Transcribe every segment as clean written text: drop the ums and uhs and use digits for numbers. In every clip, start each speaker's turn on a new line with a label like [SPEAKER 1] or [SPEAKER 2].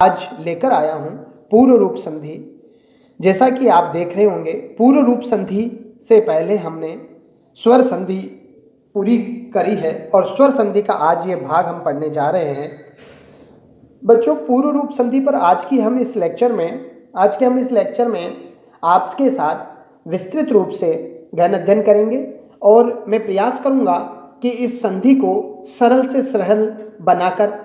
[SPEAKER 1] आज लेकर आया हूं पूर्व रूप संधि। जैसा कि आप देख रहे होंगे, पूर्व रूप संधि से पहले हमने स्वर संधि पूरी करी है और स्वर संधि का आज ये भाग हम पढ़ने जा रहे हैं। बच्चों, पूर्व रूप संधि पर आज के हम इस लेक्चर में आपके साथ विस्तृत रूप से गहन अध्ययन करेंगे और मैं प्रयास करूंगा कि इस संधि को सरल से सरल बनाकर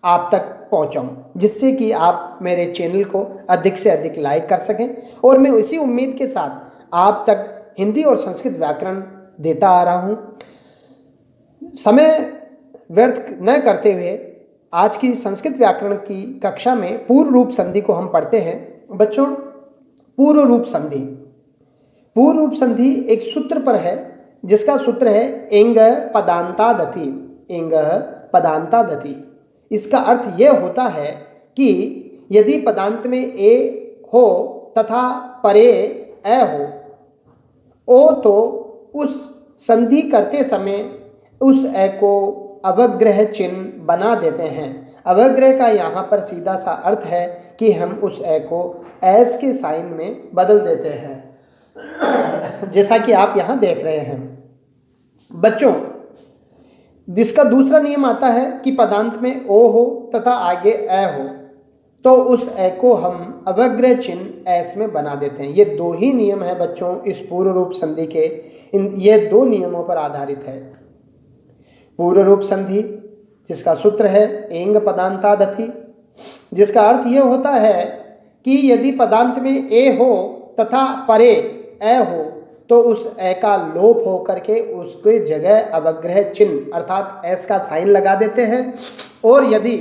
[SPEAKER 1] आप तक पहुंचाऊं, जिससे कि आप मेरे चैनल को अधिक से अधिक लाइक कर सकें। और मैं इसी उम्मीद के साथ आप तक हिंदी और संस्कृत व्याकरण देता आ रहा हूं। समय व्यर्थ न करते हुए आज की संस्कृत व्याकरण की कक्षा में पूर्व रूप संधि को हम पढ़ते हैं। बच्चों, पूर्व रूप संधि एक सूत्र पर है, जिसका सूत्र है एंग पदांतादति। एंग पदांतादति, इसका अर्थ यह होता है कि यदि पदांत में ए हो तथा परे ए हो, ओ तो उस संधि करते समय उस ए को अवग्रह चिन्ह बना देते हैं। अवग्रह का यहाँ पर सीधा सा अर्थ है कि हम उस ए को एस के साइन में बदल देते हैं, जैसा कि आप यहाँ देख रहे हैं। बच्चों, जिसका दूसरा नियम आता है कि पदांत में ओ हो तथा आगे ए हो तो उस ए को हम अवग्रह चिन्ह एस में बना देते हैं। ये दो ही नियम है बच्चों इस पूर्व रूप संधि के। ये दो नियमों पर आधारित है। पूर्व रूप संधि जिसका सूत्र है एंग पदांतादति, जिसका अर्थ ये होता है कि यदि पदांत में ए हो तथा परे ए हो तो उस ए का लोप हो करके उसके जगह अवग्रह चिन्ह अर्थात एस का साइन लगा देते हैं। और यदि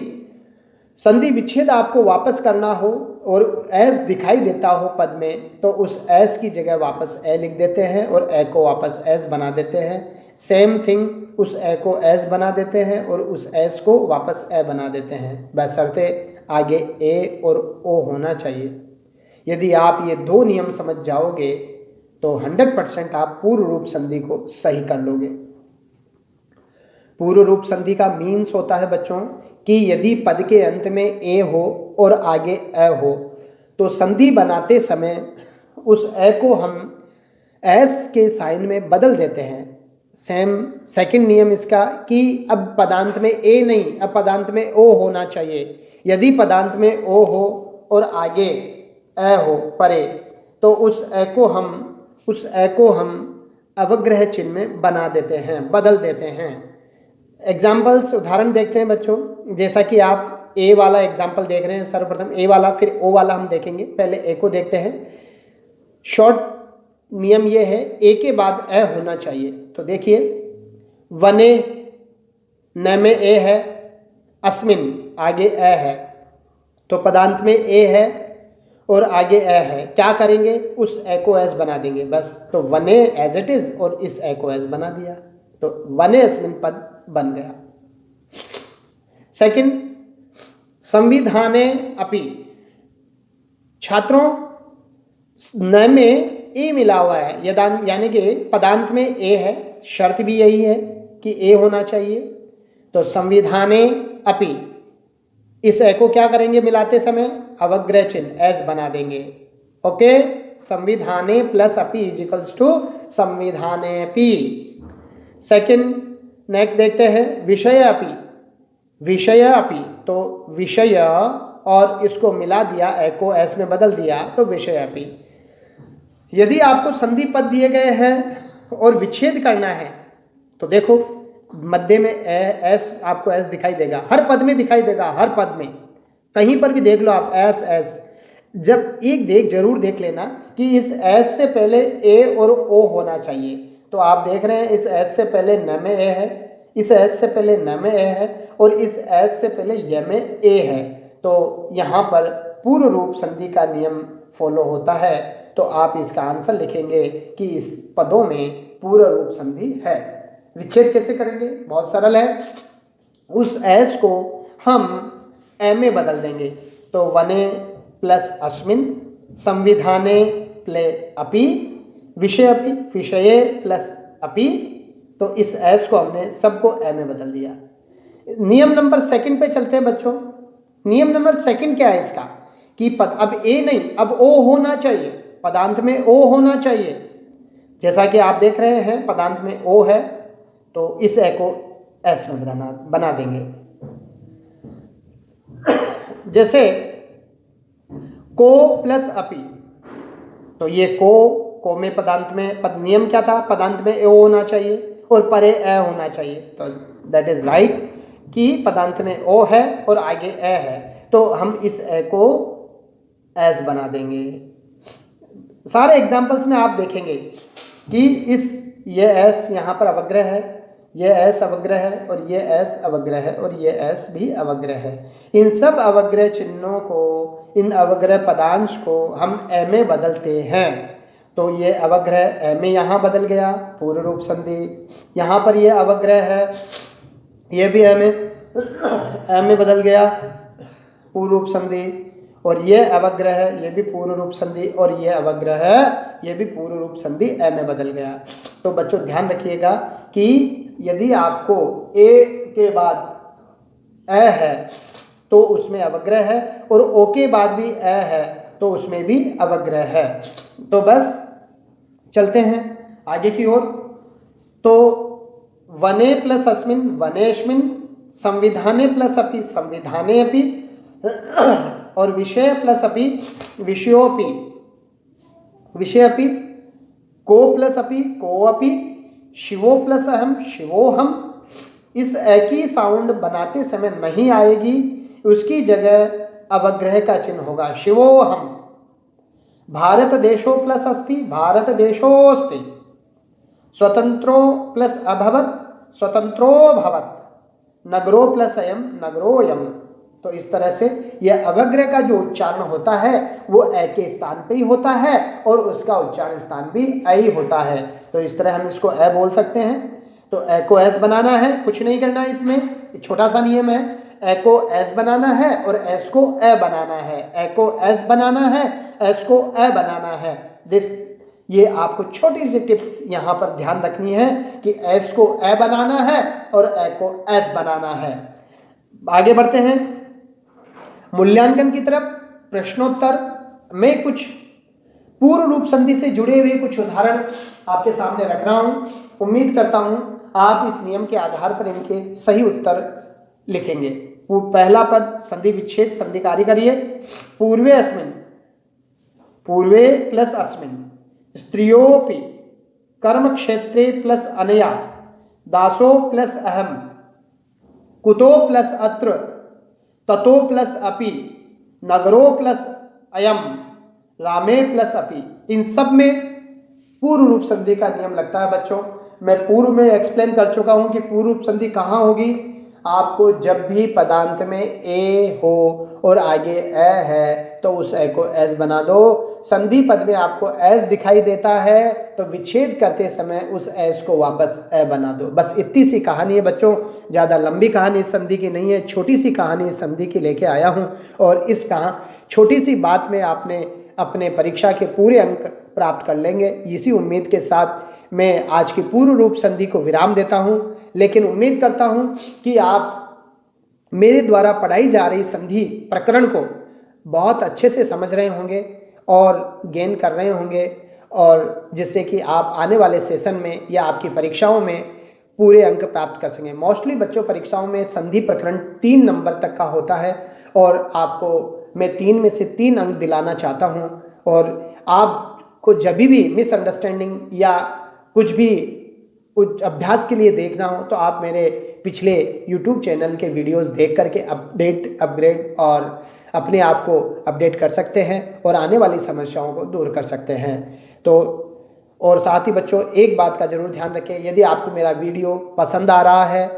[SPEAKER 1] संधि विच्छेद आपको वापस करना हो और एस दिखाई देता हो पद में, तो उस एस की जगह वापस ए लिख देते हैं और ए को वापस एस बना देते हैं। सेम थिंग, उस ए को एस बना देते हैं और उस एस को वापस ए बना देते हैं, बशर्ते आगे ए और ओ होना चाहिए। यदि आप ये दो नियम समझ जाओगे तो 100% आप पूर्व रूप संधि को सही कर लोगे। पूर्व रूप संधि का मीन्स होता है बच्चों कि यदि पद के अंत में ए हो और आगे ए हो तो संधि बनाते समय उस ए को हम एस के साइन में बदल देते हैं। सेकंड नियम इसका कि अब पदांत में ए नहीं, अब पदांत में ओ होना चाहिए। यदि पदांत में ओ हो और आगे ए हो परे, तो उस ए को हम अवग्रह चिन्ह में बना देते हैं, बदल देते हैं। एग्जाम्पल्स, उदाहरण देखते हैं बच्चों। जैसा कि आप ए वाला एग्जाम्पल देख रहे हैं, सर्वप्रथम ए वाला फिर ओ वाला हम देखेंगे। पहले ए को देखते हैं। शॉर्ट नियम ये है, ए के बाद ए होना चाहिए। तो देखिए, वने न में ए है, अस्मिन आगे ए है, तो पदांत में ए है और आगे ए है। क्या करेंगे? उस ए को एस बना देंगे बस। तो वने एज इट इज और इस ए को एस बना दिया, तो वने अस्मिन पद बन गया। सेकंड, संविधाने अपि। छात्रों, न में ए मिला हुआ है, यानी कि पदांत में ए है। शर्त भी यही है कि ए होना चाहिए। तो संविधाने अपि, इस ए को क्या करेंगे मिलाते समय? अवग्रह चिन्ह एस बना देंगे। ओके, संविधाने प्लस अपि इज इक्वल्स टू संविधाने अपि। सेकंड, नेक्स्ट देखते हैं विषय अपि। विषय अपि, तो विषय और इसको मिला दिया, ए को एस में बदल दिया, तो विषय अपि। यदि आपको संधि पद दिए गए हैं और विच्छेद करना है तो देखो मध्य में एस, आपको एस दिखाई देगा, हर पद में दिखाई देगा, हर पद में कहीं पर भी देख लो आप एस एस। जब एक जरूर देख लेना कि इस एस से पहले ए और ओ होना चाहिए। तो आप देख रहे हैं इस एस से पहले न में ए है, इस एस से पहले न में ए है और इस एस से पहले य में ए है। तो यहाँ पर पूर्व रूप संधि का नियम फॉलो होता है। तो आप इसका आंसर लिखेंगे कि इस पदों में पूर्व रूप संधि है। विच्छेद कैसे करेंगे? बहुत सरल है। उस एस को हम ए में बदल देंगे। तो वने प्लस अस्मिन, संविधाने प्लस अपि, विषय अपि, विषये प्लस अपि। तो इस एस को हमने सबको ए में बदल दिया। नियम नंबर सेकंड पे चलते हैं बच्चों। नियम नंबर सेकंड क्या है इसका कि अब ए नहीं, अब ओ होना चाहिए, पदांत में ओ होना चाहिए। जैसा कि आप देख रहे हैं पदांत में ओ है, तो इस ए को एस में बना देंगे। जैसे को प्लस अपी, तो ये को में पदांत में नियम क्या था, पदांत में ए होना चाहिए और परे ए होना चाहिए। तो दैट इज राइट कि पदांत में ओ है और आगे ए है, तो हम इस ए को एस बना देंगे। सारे एग्जाम्पल्स में आप देखेंगे कि ये एस यहाँ पर अवग्रह है, ये एस अवग्रह है और ये एस अवग्रह है और ये एस भी अवग्रह है। इन सब अवग्रह चिन्हों को, इन अवग्रह पदांश को हम ए में बदलते हैं। तो ये अवग्रह ए में यहाँ बदल गया, पूर्व रूप संधि। यहाँ पर ये अवग्रह है, ये भी ए में बदल गया, पूर्व रूप संधि। और ये अवग्रह है, ये भी पूर्व रूप संधि, और ये अवग्रह है, ये भी पूर्व रूप संधि ए में बदल गया। तो बच्चों ध्यान रखिएगा कि यदि आपको ए के बाद ए है तो उसमें अवग्रह है, और ओ के बाद भी ए है तो उसमें भी अवग्रह है। तो बस चलते हैं आगे की ओर। तो वने प्लस अस्मिन वनेस्मिन, संविधाने प्लस अपि संविधाने अपि, और विषय प्लस अपि विषयोपि विषयपि, को प्लस अपि कोअपि, शिवो प्लस अहम शिवोहम। इस एक ही साउंड बनाते समय नहीं आएगी, उसकी जगह अवग्रह का चिन्ह होगा शिवोहम। भारत देशो प्लस अस्ति भारत देशोस्ति, स्वतंत्रो प्लस अभवत स्वतंत्रो भवत, नगरो प्लस अयम नगरोयम। तो इस तरह से यह अवग्रह का जो उच्चारण होता है वो ए के स्थान पे ही होता है और उसका उच्चारण स्थान भी ए ही होता है। तो इस तरह हम इसको ए बोल सकते हैं। तो ए को एस बनाना है, कुछ नहीं करना है, इसमें छोटा सा नियम है। ए को एस बनाना है और एस को ए बनाना है, ए को एस बनाना है, एस को ए बनाना है। ये आपको छोटी सी टिप्स यहाँ पर ध्यान रखनी है कि एस को ए बनाना है और ए को एस बनाना है। आगे बढ़ते हैं मूल्यांकन की तरफ। प्रश्नोत्तर में कुछ पूर्व रूप संधि से जुड़े हुए कुछ उदाहरण आपके सामने रख रहा हूं। उम्मीद करता हूं आप इस नियम के आधार पर इनके सही उत्तर लिखेंगे। वो पहला पद संधि विच्छेद संधिकारी करिए। पूर्वे अस्मिन, पूर्वे प्लस अस्मिन, स्त्रियोपि, कर्म क्षेत्रे प्लस अनया, दासो प्लस अहम, कुतो प्लस अत्र, ततो प्लस अपि, नगरो प्लस अयम, रामे प्लस अपि। इन सब में पूर्व रूप संधि का नियम लगता है बच्चों। मैं पूर्व में एक्सप्लेन कर चुका हूं कि पूर्व रूप संधि कहाँ होगी। आपको जब भी पदांत में ए हो और आगे ए है तो उस ए को एस बना दो। संधि पद में आपको एस दिखाई देता है तो विच्छेद करते समय उस एस को वापस ए बना दो। बस इतनी सी कहानी है बच्चों, ज़्यादा लंबी कहानी इस संधि की नहीं है, छोटी सी कहानी इस संधि की लेके आया हूँ। और इस छोटी सी बात में आपने अपने परीक्षा के पूरे अंक प्राप्त कर लेंगे। इसी उम्मीद के साथ मैं आज की पूर्व रूप संधि को विराम देता हूं। लेकिन उम्मीद करता हूं कि आप मेरे द्वारा पढ़ाई जा रही संधि प्रकरण को बहुत अच्छे से समझ रहे होंगे और गेन कर रहे होंगे, और जिससे कि आप आने वाले सेशन में या आपकी परीक्षाओं में पूरे अंक प्राप्त कर सकें। मोस्टली बच्चों परीक्षाओं में संधि प्रकरण 3 नंबर तक का होता है और आपको मैं 3 में से 3 अंक दिलाना चाहता हूं। और आपको जब भी मिसअंडरस्टैंडिंग या कुछ भी अभ्यास के लिए देखना हो तो आप मेरे पिछले YouTube चैनल के वीडियोस देख करके अपग्रेड और अपने आप को अपडेट कर सकते हैं और आने वाली समस्याओं को दूर कर सकते हैं। तो और साथ ही बच्चों एक बात का जरूर ध्यान रखें, यदि आपको मेरा वीडियो पसंद आ रहा है,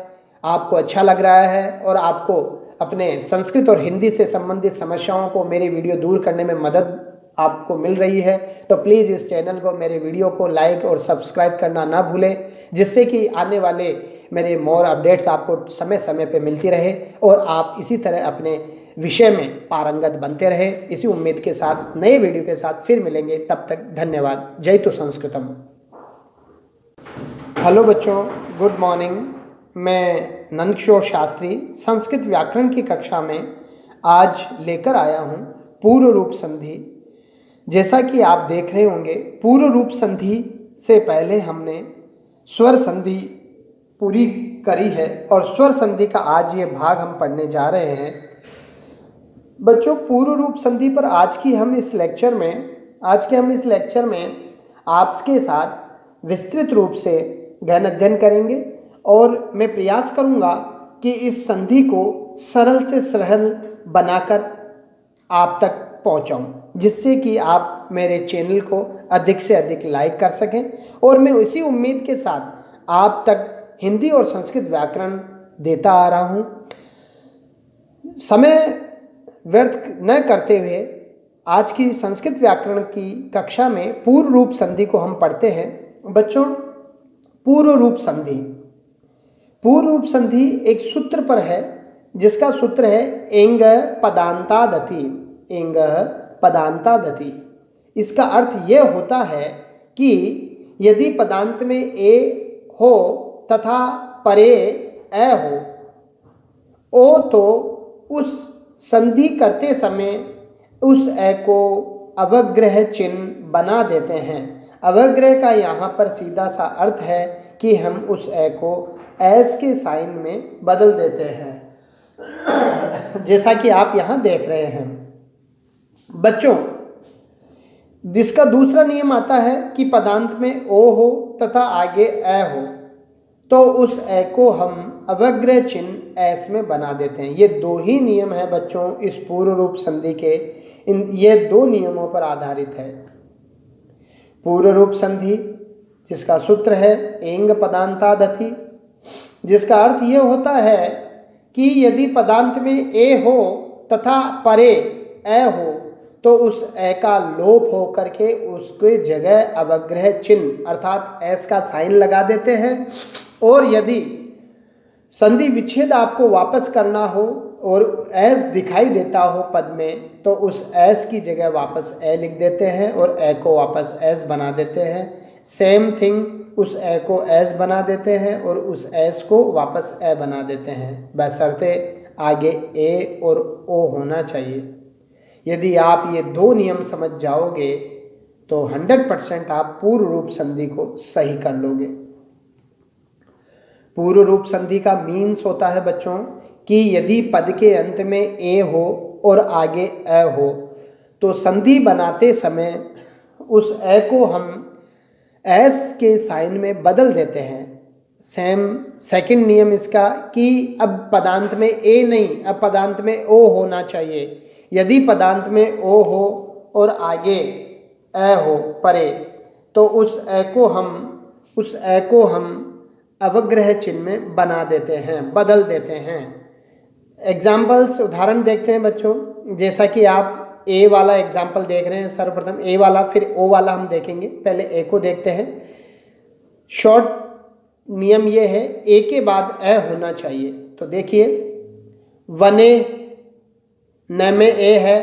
[SPEAKER 1] आपको अच्छा लग रहा है और आपको अपने संस्कृत और हिंदी से संबंधित समस्याओं को मेरे वीडियो दूर करने में मदद आपको मिल रही है, तो प्लीज़ इस चैनल को, मेरे वीडियो को लाइक और सब्सक्राइब करना ना भूलें, जिससे कि आने वाले मेरे मोर अपडेट्स आपको समय समय पे मिलती रहे और आप इसी तरह अपने विषय में पारंगत बनते रहे। इसी उम्मीद के साथ नए वीडियो के साथ फिर मिलेंगे। तब तक धन्यवाद। जय तो संस्कृतम। हेलो बच्चों, गुड मॉर्निंग। मैं नंदकिशोर शास्त्री संस्कृत व्याकरण की कक्षा में आज लेकर आया हूँ पूर्व रूप संधि। जैसा कि आप देख रहे होंगे, पूर्व रूप संधि से पहले हमने स्वर संधि पूरी करी है और स्वर संधि का आज ये भाग हम पढ़ने जा रहे हैं। बच्चों, पूर्व रूप संधि पर आज के हम इस लेक्चर में आपके साथ विस्तृत रूप से गहन अध्ययन करेंगे और मैं प्रयास करूंगा कि इस संधि को सरल से सरल बनाकर आप तक पहुंचाऊं, जिससे कि आप मेरे चैनल को अधिक से अधिक लाइक कर सकें। और मैं इसी उम्मीद के साथ आप तक हिंदी और संस्कृत व्याकरण देता आ रहा हूं। समय व्यर्थ न करते हुए आज की संस्कृत व्याकरण की कक्षा में पूर्व रूप संधि को हम पढ़ते हैं। बच्चों, पूर्व रूप संधि एक सूत्र पर है, जिसका सूत्र है एंग पदांतादति। इसका अर्थ यह होता है कि यदि पदांत में ए हो तथा परे ए हो, ओ तो उस संधि करते समय उस ए को अवग्रह चिन्ह बना देते हैं। अवग्रह का यहाँ पर सीधा सा अर्थ है कि हम उस ए को एस के साइन में बदल देते हैं, जैसा कि आप यहाँ देख रहे हैं। बच्चों, जिसका दूसरा नियम आता है कि पदांत में ओ हो तथा आगे ए हो, तो उस ए को हम अवग्रह चिन्ह एस में बना देते हैं। ये दो ही नियम है बच्चों इस पूर्व रूप संधि के। ये दो नियमों पर आधारित है। पूर्व रूप संधि जिसका सूत्र है एंग पदांतादति, जिसका अर्थ ये होता है कि यदि पदांत में ए हो तथा परे ए हो, तो उस ए का लोप हो करके उसके जगह अवग्रह चिन्ह अर्थात एस का साइन लगा देते हैं। और यदि संधि विच्छेद आपको वापस करना हो और एस दिखाई देता हो पद में, तो उस एस की जगह वापस ए लिख देते हैं और ए को वापस एस बना देते हैं। सेम थिंग, उस ए को एस बना देते हैं और उस एस को वापस ए बना देते हैं, बशर्ते आगे ए और ओ होना चाहिए। यदि आप ये दो नियम समझ जाओगे तो 100% आप पूर्व रूप संधि को सही कर लोगे। पूर्व रूप संधि का मीन्स होता है बच्चों कि यदि पद के अंत में ए हो और आगे ए हो, तो संधि बनाते समय उस ए को हम एस के साइन में बदल देते हैं। सेकंड नियम इसका कि अब पदांत में ए नहीं, अब पदांत में ओ होना चाहिए। यदि पदांत में ओ हो और आगे ए हो परे, तो उस ए को हम अवग्रह चिन्ह में बना देते हैं, बदल देते हैं। एग्जाम्पल्स, उदाहरण देखते हैं बच्चों। जैसा कि आप ए वाला एग्जाम्पल देख रहे हैं, सर्वप्रथम ए वाला फिर ओ वाला हम देखेंगे। पहले ए को देखते हैं। शॉर्ट नियम ये है, ए के बाद ए होना चाहिए। तो देखिए, वने न में ए है,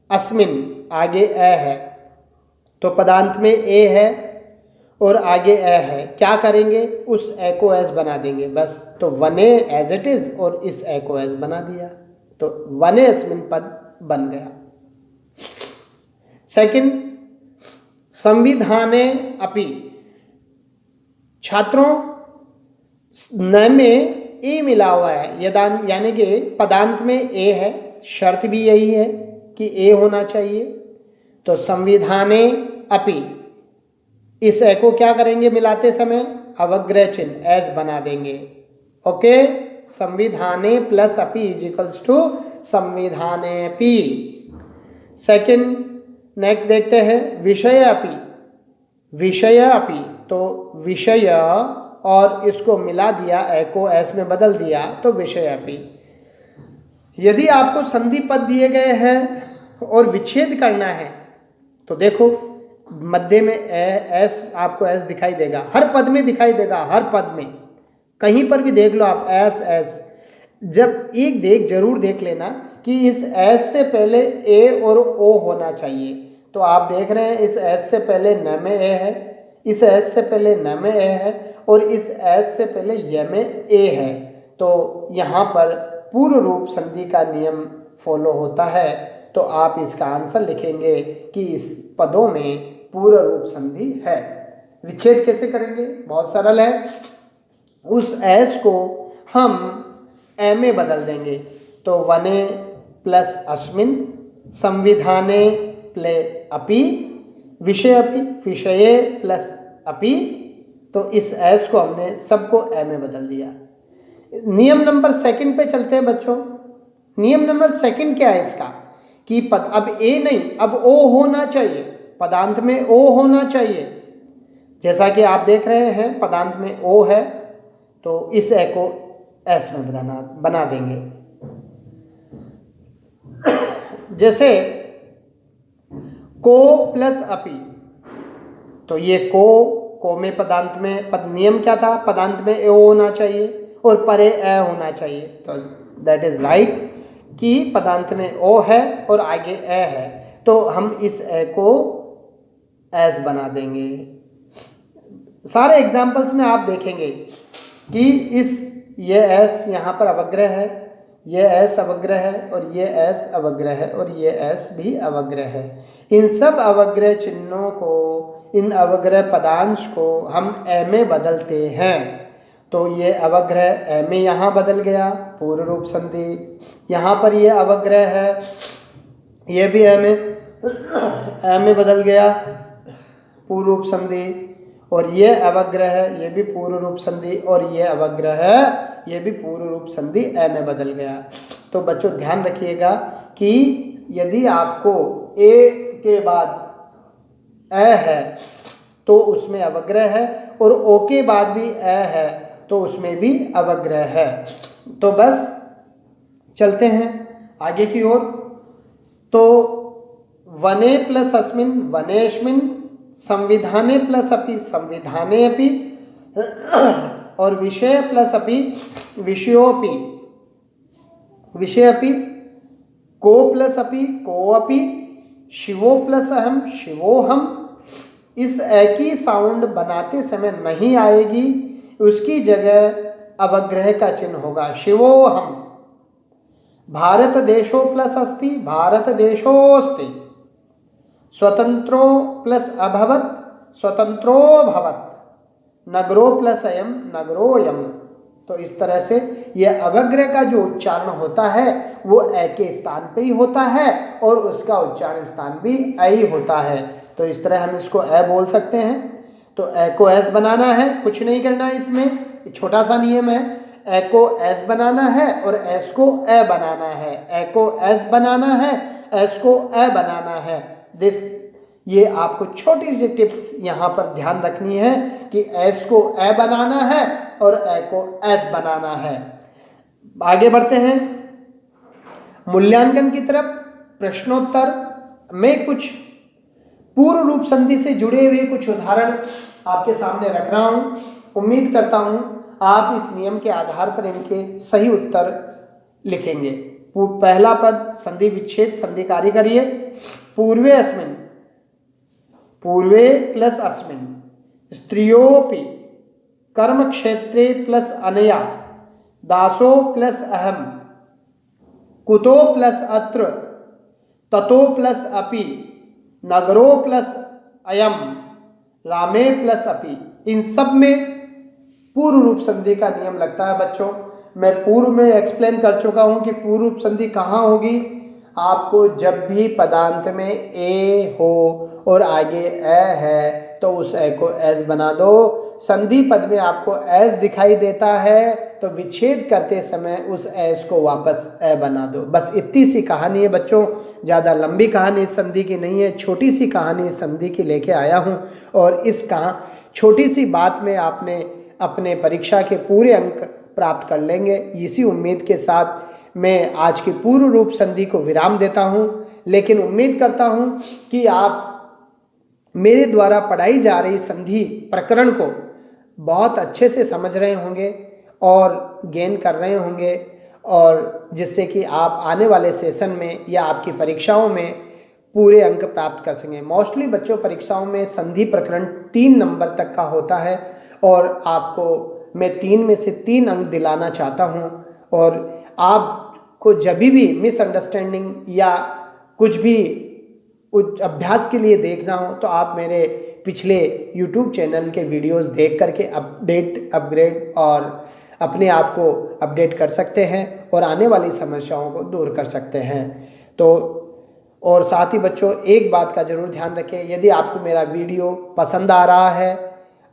[SPEAKER 1] अस्मिन आगे ए है, तो पदांत में ए है और आगे ए है। क्या करेंगे? उस ए को एस बना देंगे बस। तो वने एज इट इज और इस ए को एस बना दिया, तो वने अस्मिन पद बन गया। सेकंड, संविधाने अपि। छात्रों, न में ए मिला हुआ है, यानी कि पदांत में ए है, शर्त भी यही है कि ए होना चाहिए। तो संविधाने अपि, इस ए को क्या करेंगे मिलाते समय? अवग्रह चिन्ह एस बना देंगे। ओके, संविधाने प्लस अपि इज इक्वल्स टू संविधाने पी। सेकंड, नेक्स्ट देखते हैं विषय अपि। विषय अपि, तो विषय और इसको मिला दिया, ए को एस में बदल दिया, तो विषय अपि। यदि आपको संधि पद दिए गए हैं और विच्छेद करना है, तो देखो मध्य में एस, आपको एस दिखाई देगा, हर पद में दिखाई देगा, हर पद में कहीं पर भी देख लो आप एस एस। जब एक जरूर देख लेना कि इस एस से पहले ए और ओ होना चाहिए। तो आप देख रहे हैं इस एस से पहले न में ए है, इस एस से पहले न में ए है और इस एस से पहले य में ए है। तो यहाँ पर पूर्व रूप संधि का नियम फॉलो होता है, तो आप इसका आंसर लिखेंगे कि इस पदों में पूर्ण रूप संधि है। विच्छेद कैसे करेंगे? बहुत सरल है। उस एस को हम ए में बदल देंगे, तो वने प्लस अस्मिन, संविधाने प्ले अपि, विषय अपि, विषये प्लस अपि, तो इस एस को हमने सबको ए में बदल दिया। नियम नंबर सेकंड पे चलते हैं बच्चों। नियम नंबर सेकंड क्या है इसका कि अब ए नहीं, अब ओ होना चाहिए, पदांत में ओ होना चाहिए। जैसा कि आप देख रहे हैं पदांत में ओ है, तो इस ए को एस में बना देंगे। जैसे को प्लस अपि, तो ये को में पदांत में नियम क्या था? पदांत में ए होना चाहिए और परे ए होना चाहिए, तो दैट इज राइट कि पदांत में ओ है और आगे ए है, तो हम इस ए को एस बना देंगे। सारे एग्जाम्पल्स में आप देखेंगे कि ये एस यहाँ पर अवग्रह है, ये एस अवग्रह है और ये एस अवग्रह है और ये एस भी अवग्रह है। इन सब अवग्रह चिन्हों को, इन अवग्रह पदांश को हम ए में बदलते हैं, तो ये अवग्रह ए में यहाँ बदल गया, पूर्ण रूप संधि। यहाँ पर ये अवग्रह है, ये भी ए में बदल गया, पूर्ण रूप संधि। और ये अवग्रह है, ये भी पूर्ण रूप संधि, और ये अवग्रह है, ये भी पूर्ण रूप संधि ए में बदल गया। तो बच्चों ध्यान रखिएगा कि यदि आपको ए के बाद ए है तो उसमें अवग्रह है, और ओ के बाद भी ए है तो उसमें भी अवग्रह है। तो बस चलते हैं आगे की ओर। तो वने प्लस अस्मिन वनेस्मिन, संविधाने प्लस अपि संविधाने अपि, और विषय प्लस अपि विषयोपि, विषय अपि, को प्लस अपि को अपि, शिवो प्लस अहम शिवोहम। इस एक ही साउंड बनाते समय नहीं आएगी, उसकी जगह अवग्रह का चिन्ह होगा, शिवोहम। भारत देशो प्लस अस्ति भारत देशोस्ति, स्वतंत्रो प्लस अभवत स्वतंत्रो भवत, नगरो प्लस अयम नगरोयम। तो इस तरह से यह अवग्रह का जो उच्चारण होता है वो ए के स्थान पे ही होता है और उसका उच्चारण स्थान भी ए ही होता है। तो इस तरह हम इसको ए बोल सकते हैं। तो ए को एस बनाना है, कुछ नहीं करना है इसमें, छोटा सा नियम है। ए को एस बनाना है और एस को ए बनाना है, ए को एस बनाना है, एस को ए बनाना है। ये आपको छोटी सी टिप्स यहाँ पर ध्यान रखनी है कि एस को ए बनाना है और ए को एस बनाना है। आगे बढ़ते हैं मूल्यांकन की तरफ। प्रश्नोत्तर में कुछ पूर्ण रूप संधि से जुड़े हुए कुछ उदाहरण आपके सामने रख रहा हूं। उम्मीद करता हूं आप इस नियम के आधार पर इनके सही उत्तर लिखेंगे। पहला पद संधि विच्छेद संधि कार्य करिए। पूर्वे अस्मिन, पूर्वे प्लस अस्मिन, स्त्रियोपि, कर्म क्षेत्रे प्लस अनया, दासो प्लस अहम, कुतो प्लस अत्र, ततो प्लस अपि, नगरो प्लस अयम, रामे प्लस अपि। इन सब में पूर्व रूप संधि का नियम लगता है बच्चों। मैं पूर्व में एक्सप्लेन कर चुका हूं कि पूर्व रूप संधि कहाँ होगी। आपको जब भी पदांत में ए हो और आगे ए है तो उस ए को एस बना दो। संधि पद में आपको एस दिखाई देता है तो विच्छेद करते समय उस एस को वापस ए बना दो। बस इतनी सी कहानी है बच्चों, ज़्यादा लंबी कहानी इस संधि की नहीं है, छोटी सी कहानी इस संधि की लेके आया हूँ। और इस छोटी सी बात में आपने अपने परीक्षा के पूरे अंक प्राप्त कर लेंगे। इसी उम्मीद के साथ मैं आज की पूर्व रूप संधि को विराम देता हूं, लेकिन उम्मीद करता हूं कि आप मेरे द्वारा पढ़ाई जा रही संधि प्रकरण को बहुत अच्छे से समझ रहे होंगे और गेन कर रहे होंगे, और जिससे कि आप आने वाले सेशन में या आपकी परीक्षाओं में पूरे अंक प्राप्त कर सकें। मोस्टली बच्चों परीक्षाओं में संधि प्रकरण 3 नंबर तक का होता है और आपको मैं 3 में से 3 अंक दिलाना चाहता हूं। और आप आपको जब भी मिसअंडरस्टैंडिंग या कुछ भी अभ्यास के लिए देखना हो तो आप मेरे पिछले YouTube चैनल के वीडियोस देख करके अपग्रेड और अपने आप को अपडेट कर सकते हैं और आने वाली समस्याओं को दूर कर सकते हैं। तो और साथ ही बच्चों, एक बात का ज़रूर ध्यान रखें, यदि आपको मेरा वीडियो पसंद आ रहा है,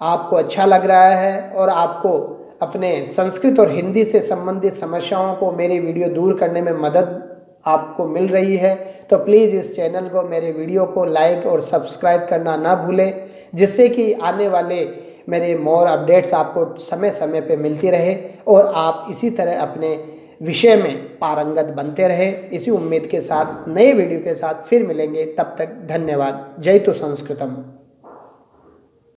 [SPEAKER 1] आपको अच्छा लग रहा है और आपको अपने संस्कृत और हिंदी से संबंधित समस्याओं को मेरे वीडियो दूर करने में मदद आपको मिल रही है, तो प्लीज़ इस चैनल को, मेरे वीडियो को लाइक और सब्सक्राइब करना ना भूलें, जिससे कि आने वाले मेरे मोर अपडेट्स आपको समय समय पे मिलती रहे और आप इसी तरह अपने विषय में पारंगत बनते रहे। इसी उम्मीद के साथ नए वीडियो के साथ फिर मिलेंगे। तब तक धन्यवाद। जय तो संस्कृतम।